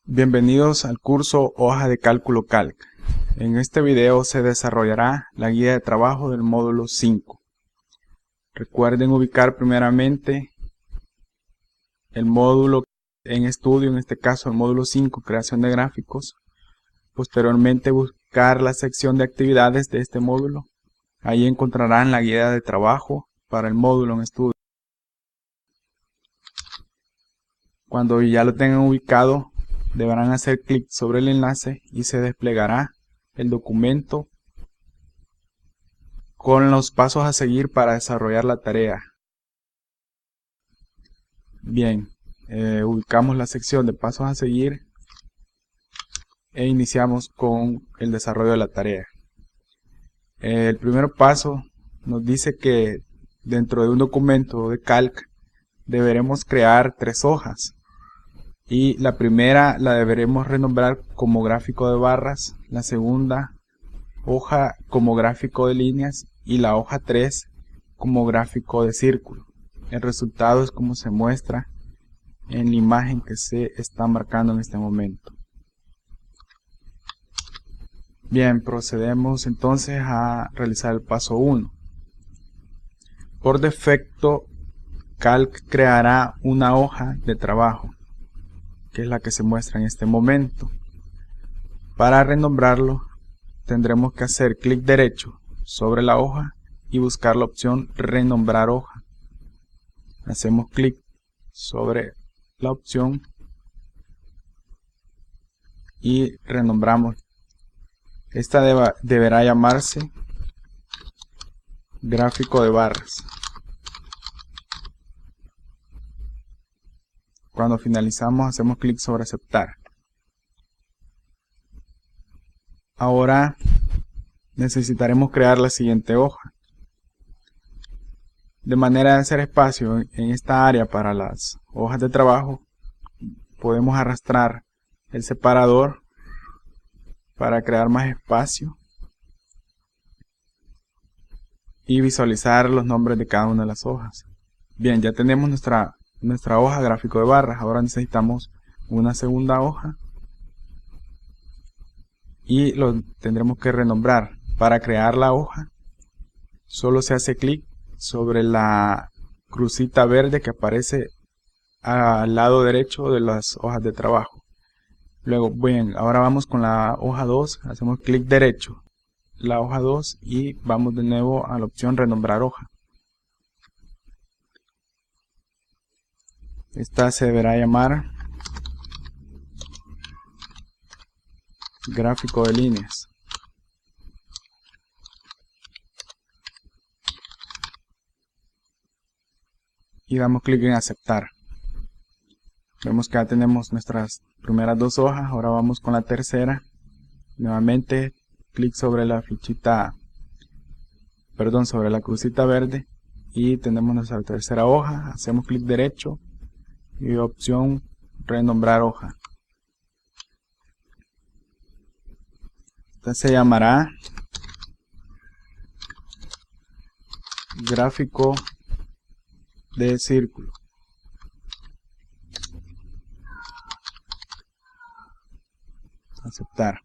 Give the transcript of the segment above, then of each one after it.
Bienvenidos al curso Hoja de Cálculo Calc. En este video se desarrollará la guía de trabajo del módulo 5. Recuerden ubicar primeramente el módulo en estudio, en este caso el módulo 5, creación de gráficos. Posteriormente buscar la sección de actividades de este módulo. Ahí encontrarán la guía de trabajo para el módulo en estudio. Cuando ya lo tengan ubicado, deberán hacer clic sobre el enlace y se desplegará el documento con los pasos a seguir para desarrollar la tarea. Bien, ubicamos la sección de pasos a seguir e iniciamos con el desarrollo de la tarea. El primer paso nos dice que dentro de un documento de Calc deberemos crear 3 hojas. Y la primera la deberemos renombrar como gráfico de barras, la segunda hoja como gráfico de líneas y la hoja 3 como gráfico de círculo. El resultado es como se muestra en la imagen que se está marcando en este momento. Bien, procedemos entonces a realizar el paso 1. Por defecto, Calc creará una hoja de trabajo, que es la que se muestra en este momento. Para renombrarlo, tendremos que hacer clic derecho sobre la hoja y buscar la opción renombrar hoja. Hacemos clic sobre la opción y renombramos. Esta deberá llamarse gráfico de barras. Cuando finalizamos, hacemos clic sobre aceptar. Ahora necesitaremos crear la siguiente hoja. De manera de hacer espacio en esta área para las hojas de trabajo, podemos arrastrar el separador para crear más espacio y visualizar los nombres de cada una de las hojas. Bien, ya tenemos nuestra hoja gráfico de barras. Ahora necesitamos una segunda hoja y lo tendremos que renombrar. Para crear la hoja solo se hace clic sobre la crucita verde que aparece al lado derecho de las hojas de trabajo. Luego, bien, ahora vamos con la hoja 2, hacemos clic derecho la hoja 2 y vamos de nuevo a la opción renombrar hoja. Esta se deberá llamar gráfico de líneas. Y damos clic en aceptar. Vemos que ya tenemos nuestras primeras 2 hojas. Ahora vamos con la tercera. Nuevamente clic sobre la flechita, sobre la crucita verde y tenemos nuestra tercera hoja. Hacemos clic derecho y opción renombrar hoja. Esta se llamará gráfico de círculo. Aceptar.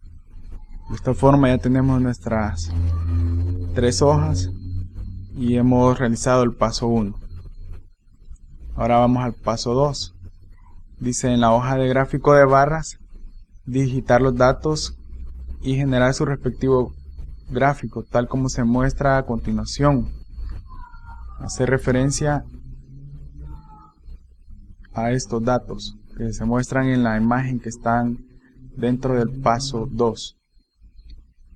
De esta forma ya tenemos nuestras 3 hojas y hemos realizado el paso 1. Ahora vamos al paso 2. Dice en la hoja de gráfico de barras, digitar los datos y generar su respectivo gráfico, tal como se muestra a continuación. Hace referencia a estos datos que se muestran en la imagen que están dentro del paso 2.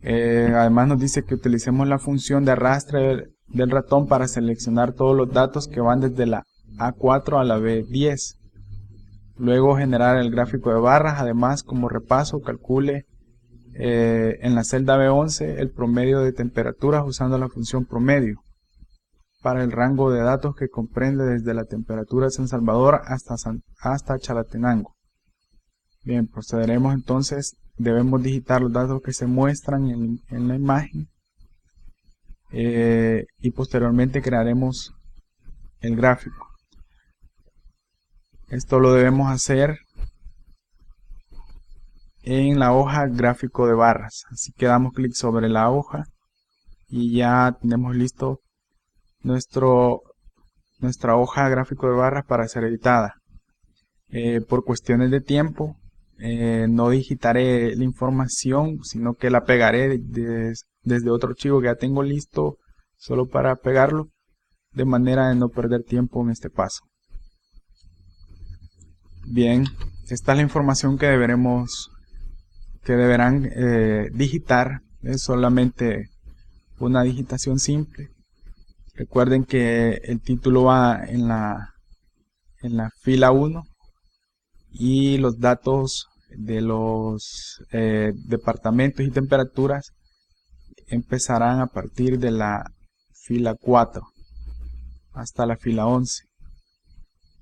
Además nos dice que utilicemos la función de arrastre del ratón para seleccionar todos los datos que van desde la A4 a la B10. Luego generar el gráfico de barras. Además, como repaso, calcule en la celda B11 el promedio de temperaturas usando la función promedio para el rango de datos que comprende desde la temperatura de San Salvador hasta Chalatenango. Bien, procederemos entonces. Debemos digitar los datos que se muestran en la imagen y posteriormente crearemos el gráfico. Esto lo debemos hacer en la hoja gráfico de barras. Así que damos clic sobre la hoja y ya tenemos listo nuestra hoja gráfico de barras para ser editada. Por cuestiones de tiempo no digitaré la información, sino que la pegaré desde otro archivo que ya tengo listo solo para pegarlo, de manera de no perder tiempo en este paso. Bien, esta es la información que deberán digitar. Es solamente una digitación simple. Recuerden que el título va en la fila 1 y los datos de los departamentos y temperaturas empezarán a partir de la fila 4 hasta la fila 11.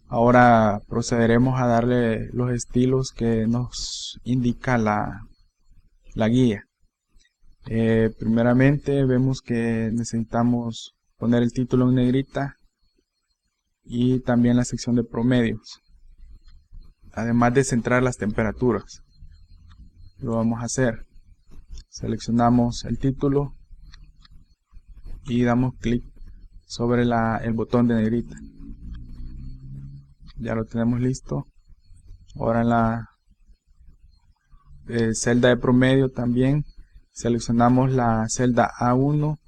Ahora procederemos a darle los estilos que nos indica la guía. Primeramente vemos que necesitamos poner el título en negrita y también la sección de promedios, además de centrar las temperaturas. Lo vamos a hacer. Seleccionamos el título y damos clic sobre el botón de negrita. Ya lo tenemos listo. Ahora en la celda de promedio también seleccionamos la celda A11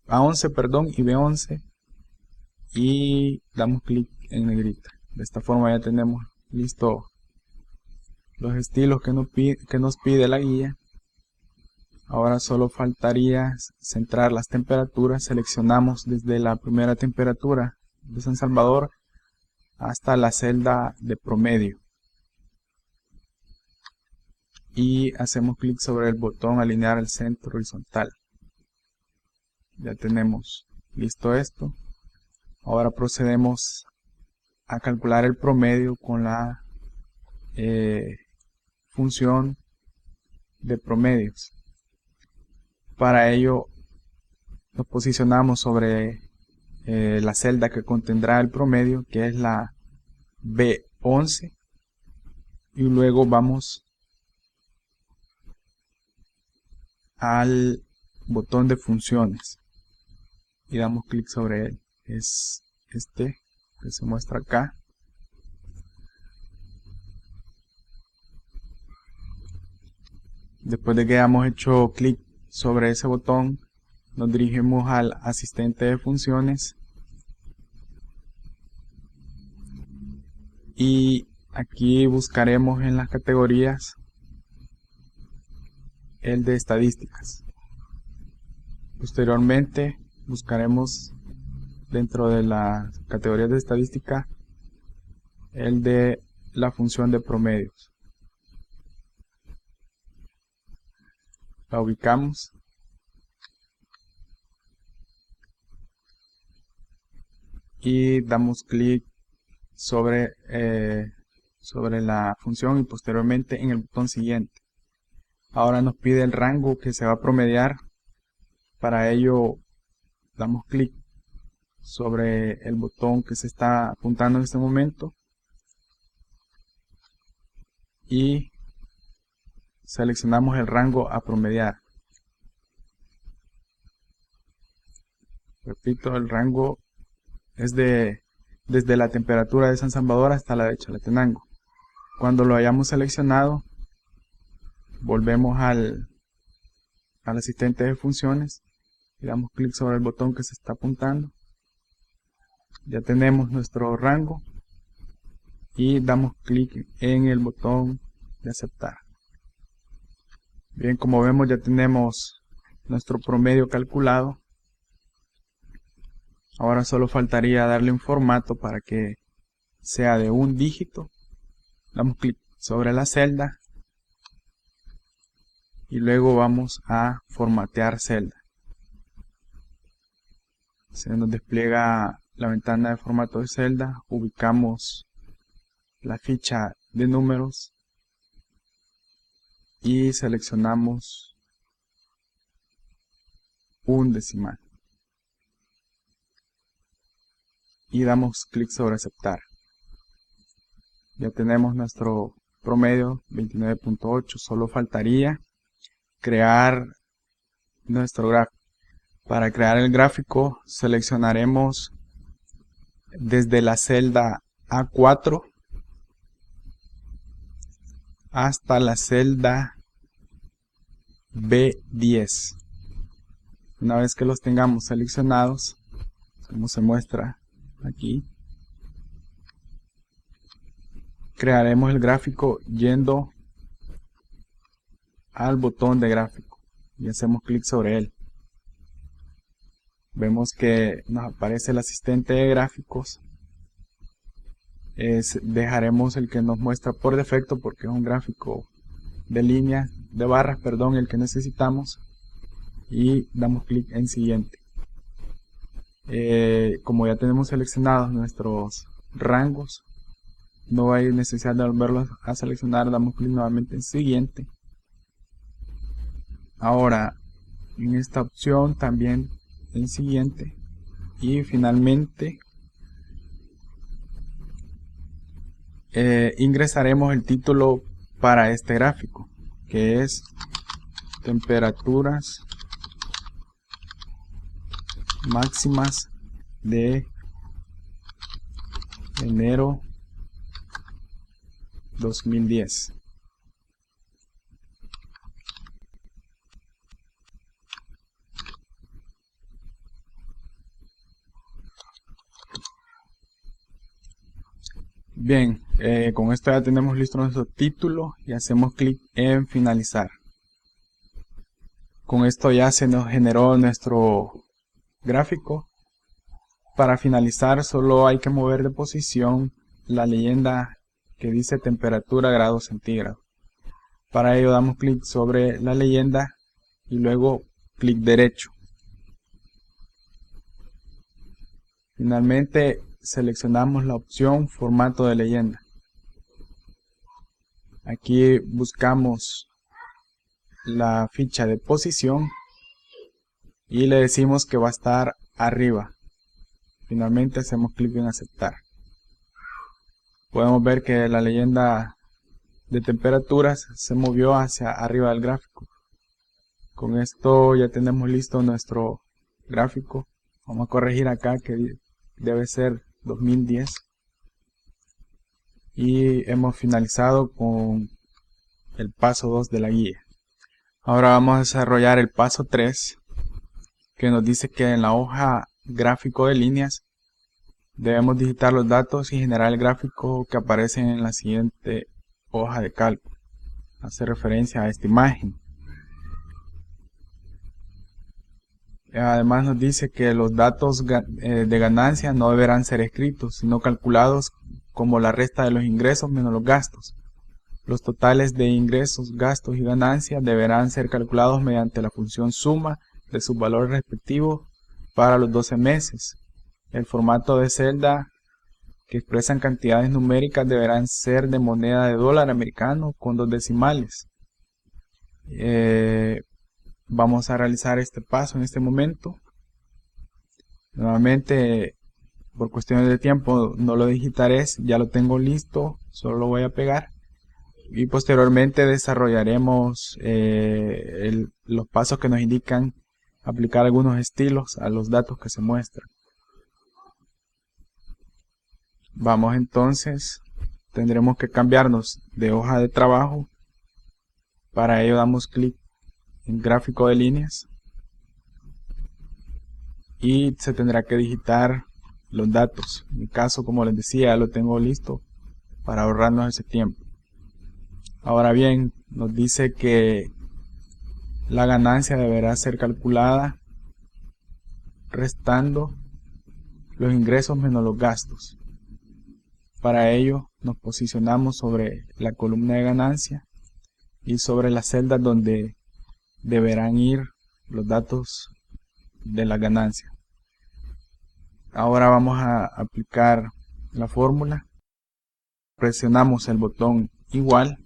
y B11 y damos clic en negrita. De esta forma ya tenemos listo los estilos que nos pide la guía. Ahora solo faltaría centrar las temperaturas. Seleccionamos desde la primera temperatura de San Salvador hasta la celda de promedio y hacemos clic sobre el botón alinear el centro horizontal. Ya tenemos listo esto. Ahora procedemos a calcular el promedio con la función de promedios. Para ello nos posicionamos sobre la celda que contendrá el promedio, que es la B11, y luego vamos al botón de funciones y damos clic sobre él. Es este que se muestra acá. Después de que hayamos hecho clic sobre ese botón, nos dirigimos al asistente de funciones y aquí buscaremos en las categorías el de estadísticas. Posteriormente buscaremos dentro de las categorías de estadística el de la función de promedios. La ubicamos y damos clic sobre la función y posteriormente en el botón siguiente. Ahora nos pide el rango que se va a promediar. Para ello damos clic sobre el botón que se está apuntando en este momento y seleccionamos el rango a promediar. Repito, el rango es desde la temperatura de San Salvador hasta la de Chalatenango. Cuando lo hayamos seleccionado, volvemos al asistente de funciones y damos clic sobre el botón que se está apuntando. Ya tenemos nuestro rango y damos clic en el botón de aceptar. Bien, como vemos ya tenemos nuestro promedio calculado. Ahora solo faltaría darle un formato para que sea de un dígito. Damos clic sobre la celda y luego vamos a formatear celda. Se nos despliega la ventana de formato de celda, ubicamos la ficha de números y seleccionamos un decimal y damos clic sobre aceptar. Ya tenemos nuestro promedio 29.8. Solo faltaría crear nuestro gráfico. Para crear el gráfico seleccionaremos desde la celda A4 hasta la celda B10. Una vez que los tengamos seleccionados, como se muestra aquí, crearemos el gráfico yendo al botón de gráfico y hacemos clic sobre él. Vemos que nos aparece el asistente de gráficos. Dejaremos el que nos muestra por defecto porque es un gráfico de líneas, de barras, perdón, el que necesitamos, y damos clic en siguiente. Como ya tenemos seleccionados nuestros rangos, no hay necesidad de volverlos a seleccionar, damos clic nuevamente en siguiente. Ahora en esta opción también en siguiente, y finalmente ingresaremos el título para este gráfico, que es temperaturas máximas de enero 2010. Bien, con esto ya tenemos listo nuestro título y hacemos clic en finalizar. Con esto ya se nos generó nuestro gráfico. Para finalizar solo hay que mover de posición la leyenda que dice temperatura grados centígrados. Para ello damos clic sobre la leyenda y luego clic derecho. Finalmente seleccionamos la opción formato de leyenda. Aquí buscamos la ficha de posición y le decimos que va a estar arriba. Finalmente hacemos clic en aceptar. Podemos ver que la leyenda de temperaturas se movió hacia arriba del gráfico. Con esto ya tenemos listo nuestro gráfico. Vamos a corregir acá que debe ser 2010. Y hemos finalizado con el paso 2 de la guía. Ahora vamos a desarrollar el paso 3, que nos dice que en la hoja gráfico de líneas debemos digitar los datos y generar el gráfico que aparece en la siguiente hoja de cálculo. Hace referencia a esta imagen. Además nos dice que los datos de ganancia no deberán ser escritos, sino calculados como la resta de los ingresos menos los gastos. Los totales de ingresos, gastos y ganancias deberán ser calculados mediante la función suma de sus valores respectivos para los 12 meses. El formato de celda que expresan cantidades numéricas deberán ser de moneda de dólar americano con 2 decimales. Vamos a realizar este paso en este momento. Nuevamente, por cuestiones de tiempo no lo digitaré, ya lo tengo listo, solo lo voy a pegar. Y posteriormente desarrollaremos los pasos que nos indican aplicar algunos estilos a los datos que se muestran. Vamos entonces, tendremos que cambiarnos de hoja de trabajo. Para ello damos clic en gráfico de líneas y se tendrá que digitar los datos. En mi caso, como les decía, ya lo tengo listo para ahorrarnos ese tiempo. Ahora bien, nos dice que la ganancia deberá ser calculada restando los ingresos menos los gastos. Para ello nos posicionamos sobre la columna de ganancia y sobre las celdas donde deberán ir los datos de la ganancia. Ahora vamos a aplicar la fórmula. Presionamos el botón igual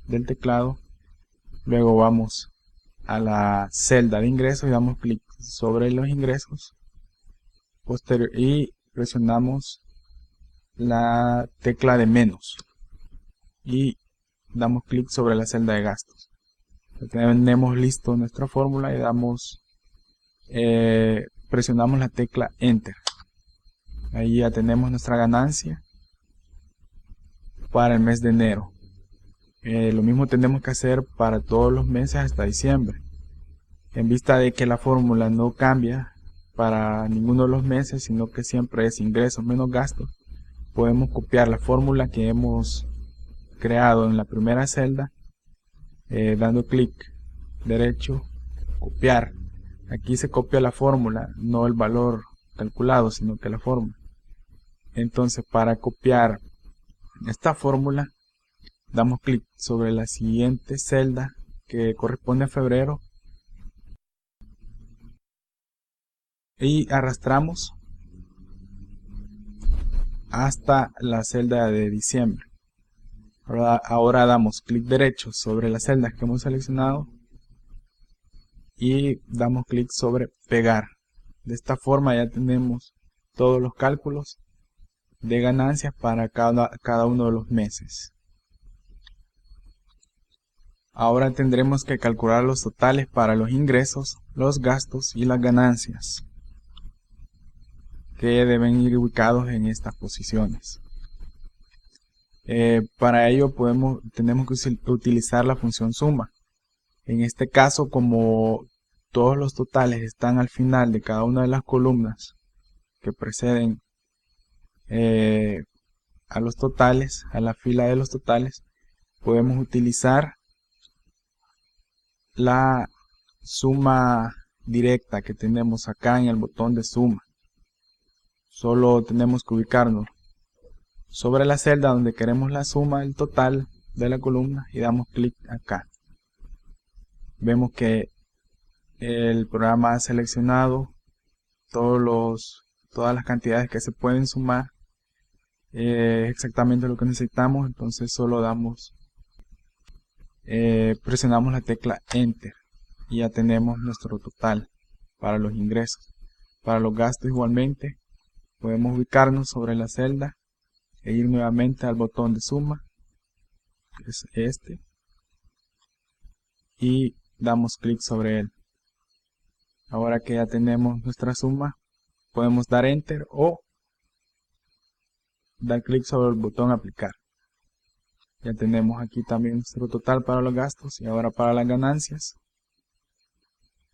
del teclado, luego vamos a la celda de ingresos y damos clic sobre los ingresos y presionamos la tecla de menos y damos clic sobre la celda de gastos. Tenemos listo nuestra fórmula y presionamos la tecla Enter. Ahí ya tenemos nuestra ganancia para el mes de enero. Lo mismo tenemos que hacer para todos los meses hasta diciembre. En vista de que la fórmula no cambia para ninguno de los meses, sino que siempre es ingresos menos gastos, podemos copiar la fórmula que hemos creado en la primera celda, dando clic derecho, copiar. Aquí se copia la fórmula, no el valor calculado, sino que la fórmula. Entonces, para copiar esta fórmula, damos clic sobre la siguiente celda que corresponde a febrero y arrastramos hasta la celda de diciembre. Ahora damos clic derecho sobre las celdas que hemos seleccionado y damos clic sobre pegar. De esta forma ya tenemos todos los cálculos de ganancias para cada uno de los meses. Ahora tendremos que calcular los totales para los ingresos, los gastos y las ganancias, que deben ir ubicados en estas posiciones. Para ello tenemos que utilizar la función suma. En este caso, como todos los totales están al final de cada una de las columnas que preceden a los totales, a la fila de los totales, podemos utilizar la suma directa que tenemos acá en el botón de suma. Solo tenemos que ubicarnos sobre la celda donde queremos la suma del total de la columna y damos clic acá. Vemos que el programa ha seleccionado todas las cantidades que se pueden sumar, exactamente lo que necesitamos. Entonces solo presionamos la tecla Enter y ya tenemos nuestro total para los ingresos. Para los gastos igualmente podemos ubicarnos sobre la celda e ir nuevamente al botón de suma, que es este, y damos clic sobre él. Ahora que ya tenemos nuestra suma, podemos dar Enter o dar clic sobre el botón aplicar. Ya tenemos aquí también nuestro total para los gastos. Y ahora para las ganancias,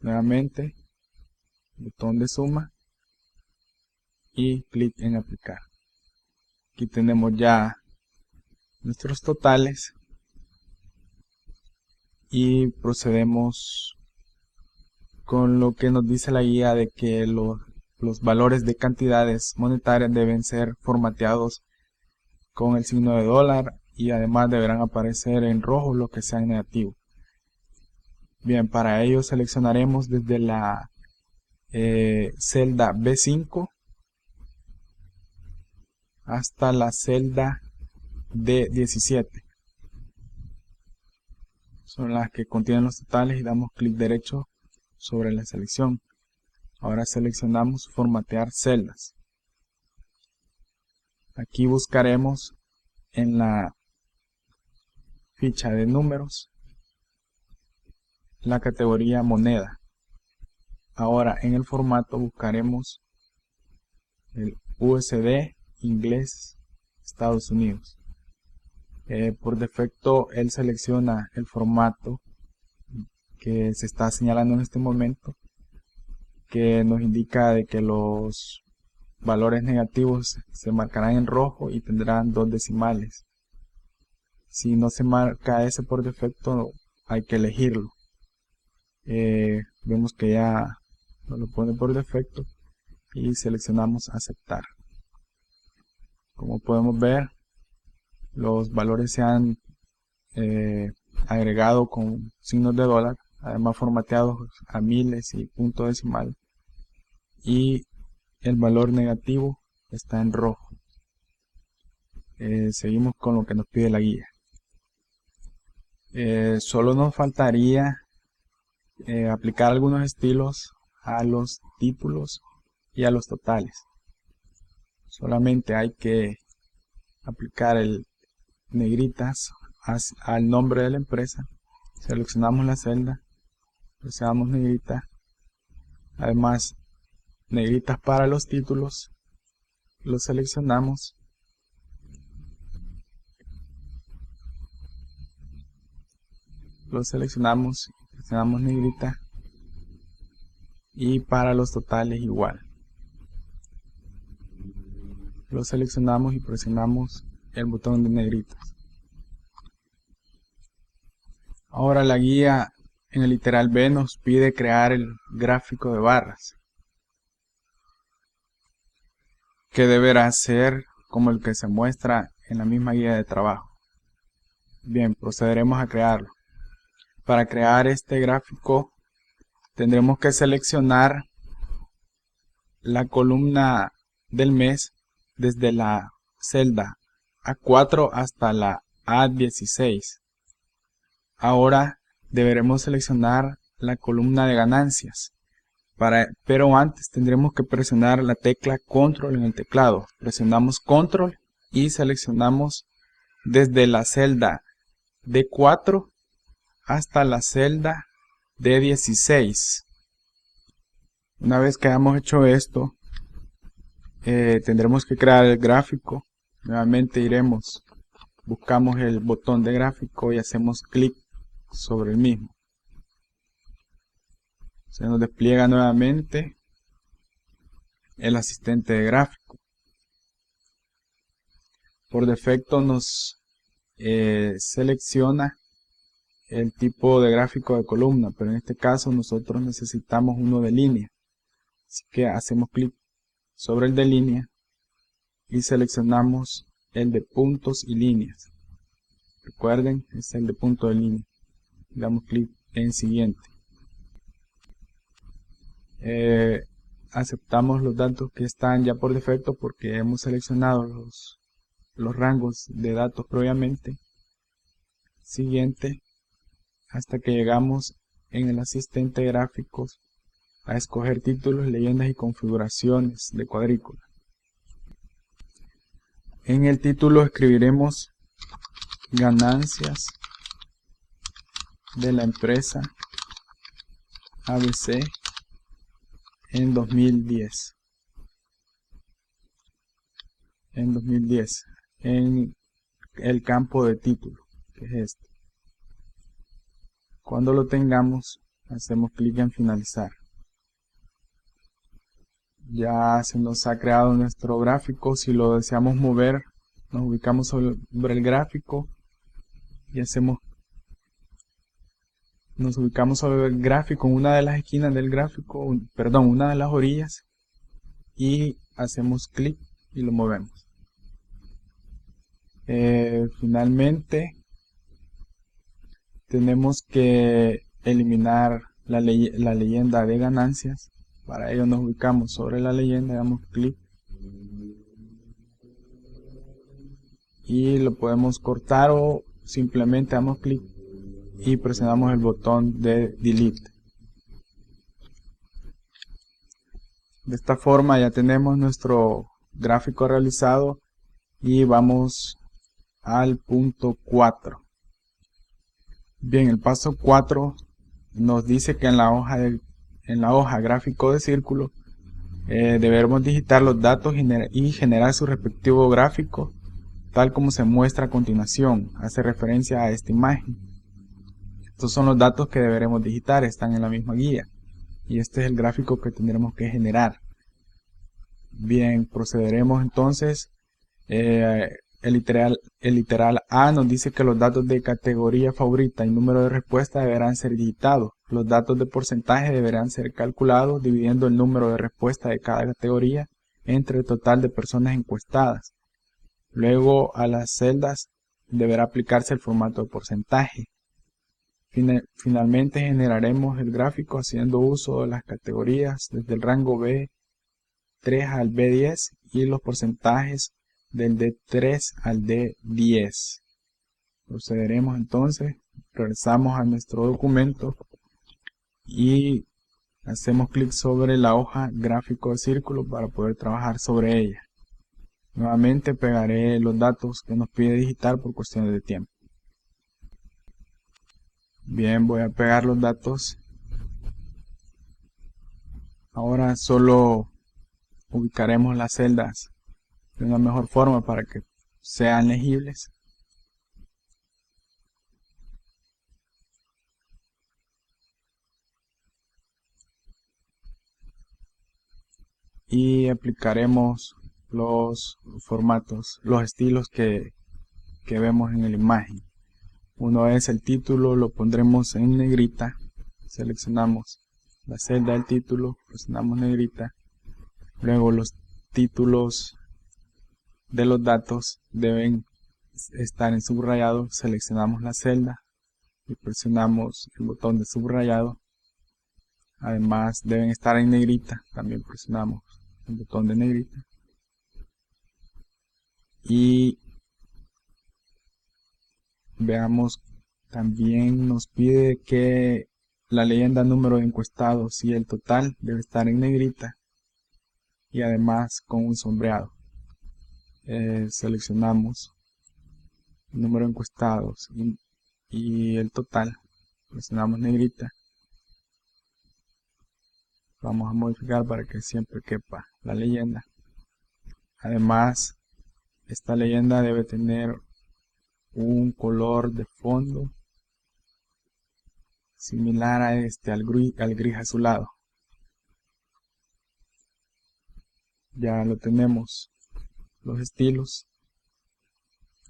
nuevamente botón de suma y clic en aplicar. Aquí tenemos ya nuestros totales y procedemos con lo que nos dice la guía de que los valores de cantidades monetarias deben ser formateados con el signo de dólar y además deberán aparecer en rojo lo que sea en negativo. Bien, para ello seleccionaremos desde la celda B5 hasta la celda D17. Son las que contienen los totales y damos clic derecho sobre la selección. Ahora seleccionamos formatear celdas. Aquí buscaremos en la ficha de números la categoría moneda. Ahora en el formato buscaremos el USD inglés Estados Unidos. Por defecto él selecciona el formato que se está señalando en este momento, que nos indica de que los valores negativos se marcarán en rojo y tendrán 2 decimales. Si no se marca ese por defecto, hay que elegirlo. Vemos que ya nos lo pone por defecto y seleccionamos aceptar. Como podemos ver, los valores se han agregado con signos de dólar, además formateados a miles y punto decimal, y el valor negativo está en rojo. Seguimos con lo que nos pide la guía. Solo nos faltaría aplicar algunos estilos a los títulos y a los totales. Solamente hay que aplicar el negritas al nombre de la empresa, seleccionamos la celda, presionamos negrita, además negritas para los títulos, los seleccionamos, presionamos negrita, y para los totales igual, lo seleccionamos y presionamos el botón de negritas. Ahora la guía en el literal B nos pide crear el gráfico de barras, que deberá ser como el que se muestra en la misma guía de trabajo. Bien, procederemos a crearlo. Para crear este gráfico tendremos que seleccionar la columna del mes desde la celda A4 hasta la A16. Ahora deberemos seleccionar la columna de ganancias, pero antes tendremos que presionar la tecla control en el teclado. Presionamos control y seleccionamos desde la celda D4 hasta la celda D16. Una vez que hayamos hecho esto, tendremos que crear el gráfico. Nuevamente buscamos el botón de gráfico y hacemos clic sobre el mismo. Se nos despliega nuevamente el asistente de gráfico. Por defecto nos selecciona el tipo de gráfico de columna, pero en este caso nosotros necesitamos uno de línea. Así que hacemos clic sobre el de línea y seleccionamos el de puntos y líneas. Recuerden, es el de punto de línea. Damos clic en siguiente. Aceptamos los datos que están ya por defecto porque hemos seleccionado los rangos de datos previamente. Siguiente, hasta que llegamos en el asistente de gráficos a escoger títulos, leyendas y configuraciones de cuadrícula. En el título escribiremos ganancias de la empresa ABC en 2010. En el campo de título, que es este. Cuando lo tengamos, hacemos clic en finalizar. Ya se nos ha creado nuestro gráfico. Si lo deseamos mover, nos ubicamos sobre el gráfico y nos ubicamos sobre el gráfico en una de las esquinas del gráfico, una de las orillas, y hacemos clic y lo movemos. Finalmente tenemos que eliminar la leyenda de ganancias. Para ello nos ubicamos sobre la leyenda, damos clic y lo podemos cortar, o simplemente damos clic y presionamos el botón de delete. De esta forma ya tenemos nuestro gráfico realizado y vamos al punto 4. Bien, el paso 4 nos dice que en la hoja gráfico de círculo debemos digitar los datos y generar su respectivo gráfico, tal como se muestra a continuación. Hace referencia a esta imagen. Estos son los datos que deberemos digitar, están en la misma guía, y este es el gráfico que tendremos que generar. Bien, procederemos entonces. El literal A nos dice que los datos de categoría favorita y número de respuesta deberán ser digitados. Los datos de porcentaje deberán ser calculados dividiendo el número de respuesta de cada categoría entre el total de personas encuestadas. Luego a las celdas deberá aplicarse el formato de porcentaje. Finalmente generaremos el gráfico haciendo uso de las categorías desde el rango B3 al B10 y los porcentajes del D3 al D10. Procederemos entonces, regresamos a nuestro documento y hacemos clic sobre la hoja gráfico de círculo para poder trabajar sobre ella. Nuevamente pegaré los datos que nos pide digitar por cuestiones de tiempo. Bien, voy a pegar los datos. Ahora solo ubicaremos las celdas de una mejor forma para que sean legibles. Y aplicaremos los formatos, los estilos que vemos en la imagen. Uno es el título, lo pondremos en negrita. Seleccionamos la celda del título, presionamos negrita. Luego los títulos de los datos deben estar en subrayado. Seleccionamos la celda y presionamos el botón de subrayado. Además deben estar en negrita, también presionamos el botón de negrita. Y veamos, también nos pide que la leyenda, número de encuestados y el total debe estar en negrita y además con un sombreado. Seleccionamos el número de encuestados y el total, presionamos negrita. Vamos a modificar para que siempre quepa la leyenda. Además, esta leyenda debe tener un color de fondo similar a al gris azulado. Ya lo tenemos. Los estilos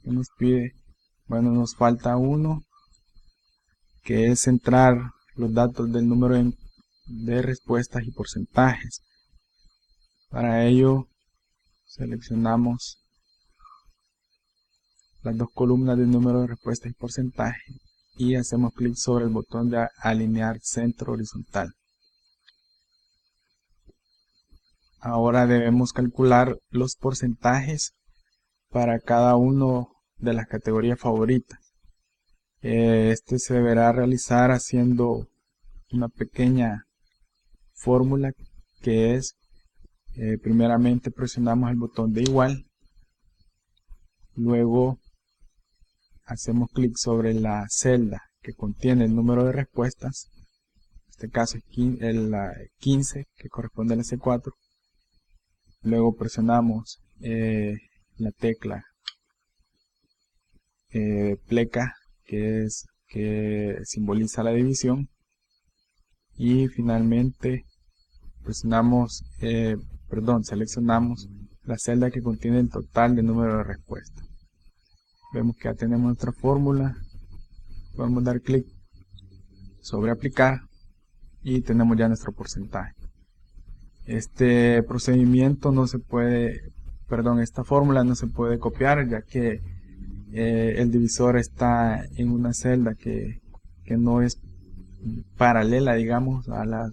que nos pide, bueno, nos falta uno, que es centrar los datos del número de respuestas y porcentajes. Para ello seleccionamos las dos columnas del número de respuestas y porcentaje y hacemos clic sobre el botón de alinear centro horizontal. Ahora debemos calcular los porcentajes para cada uno de las categorías favoritas. Este se deberá realizar haciendo una pequeña fórmula, que es primeramente presionamos el botón de igual, luego hacemos clic sobre la celda que contiene el número de respuestas, en este caso es el 15, que corresponde al C4. Luego presionamos la tecla pleca, que simboliza la división, y finalmente seleccionamos la celda que contiene el total de número de respuestas. Vemos que ya tenemos nuestra fórmula. Podemos dar clic sobre aplicar y tenemos ya nuestro porcentaje. Este procedimiento no se puede, esta fórmula no se puede copiar, ya que el divisor está en una celda que no es paralela, digamos, a los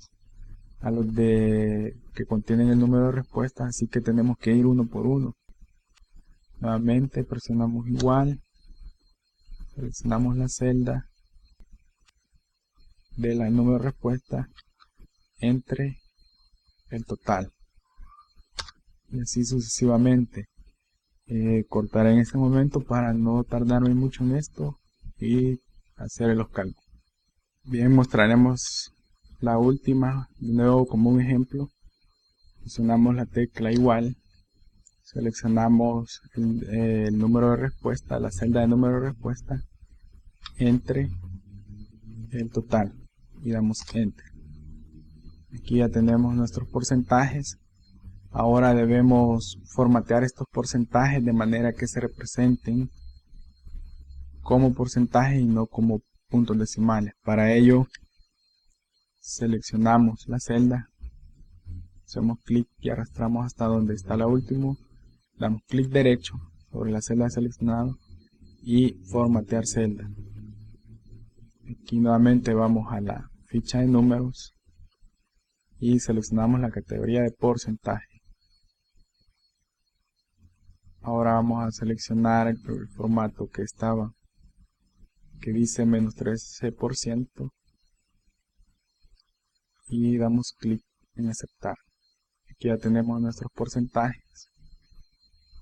que contienen el número de respuestas, así que tenemos que ir uno por uno. Nuevamente presionamos igual, seleccionamos la celda del número de respuesta entre el total y así sucesivamente. Cortaré en este momento para no tardarme mucho en esto y hacer los cálculos. Bien, mostraremos la última de nuevo como un ejemplo. Presionamos la tecla igual, seleccionamos el número de respuesta, la celda de número de respuesta entre el total y damos enter. Aquí ya tenemos nuestros porcentajes. Ahora debemos formatear estos porcentajes de manera que se representen como porcentajes y no como puntos decimales. Para ello seleccionamos la celda, hacemos clic y arrastramos hasta donde está la última, damos clic derecho sobre la celda seleccionada y formatear celda. Aquí nuevamente vamos a la ficha de números y seleccionamos la categoría de porcentaje. Ahora vamos a seleccionar el formato que dice menos 13% y damos clic en aceptar. Aquí ya tenemos nuestros porcentajes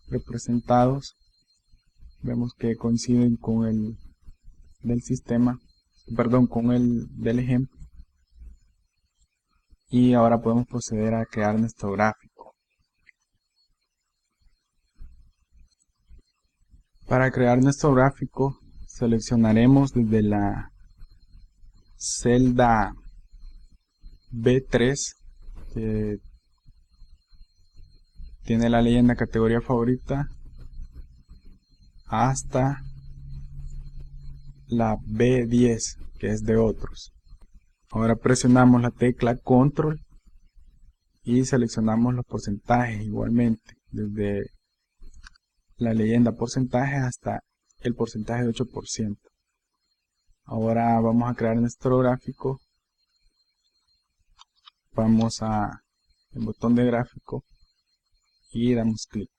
representados. Vemos que coinciden con el del sistema. con el del ejemplo. Y ahora podemos proceder a crear nuestro gráfico. Para crear nuestro gráfico, seleccionaremos desde la celda B3, que tiene la leyenda categoría favorita, hasta la B10, que es de otros. Ahora presionamos la tecla control y seleccionamos los porcentajes igualmente, desde la leyenda porcentaje hasta el porcentaje de 8%. Ahora vamos a crear nuestro gráfico. Vamos a el botón de gráfico y damos clic.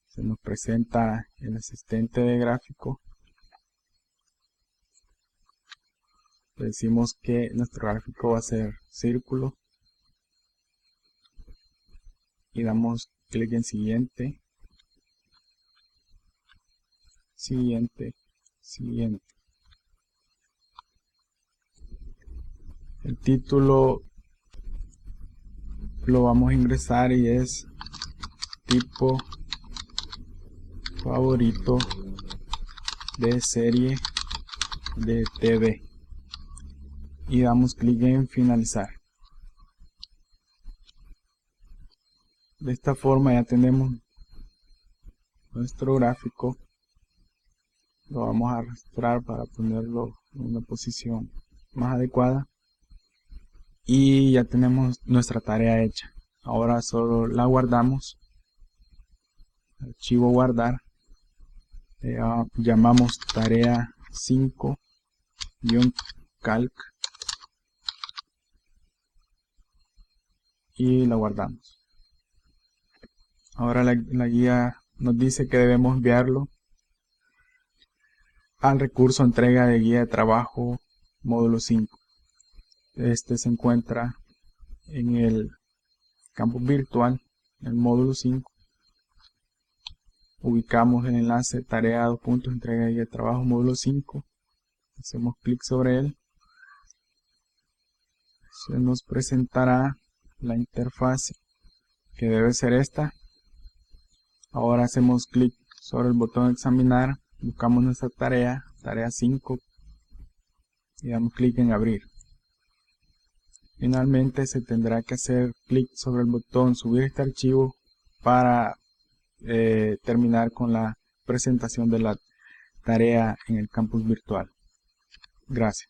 Se nos presenta el asistente de gráfico. Decimos que nuestro gráfico va a ser círculo y damos clic en siguiente, siguiente, siguiente. El título lo vamos a ingresar y es tipo favorito de serie de TV y damos clic en finalizar. De esta forma ya tenemos nuestro gráfico. Lo vamos a arrastrar para ponerlo en una posición más adecuada y ya tenemos nuestra tarea hecha. Ahora solo la guardamos, archivo guardar, llamamos tarea 5-calc y la guardamos. Ahora la guía nos dice que debemos enviarlo al recurso entrega de guía de trabajo módulo 5. Este se encuentra en el campus virtual, el módulo 5. Ubicamos el enlace tarea entrega de guía de trabajo módulo 5. Hacemos clic sobre él. Se nos presentará la interfaz que debe ser esta. Ahora hacemos clic sobre el botón examinar, buscamos nuestra tarea 5 y damos clic en abrir. Finalmente se tendrá que hacer clic sobre el botón subir este archivo para terminar con la presentación de la tarea en el campus virtual. Gracias.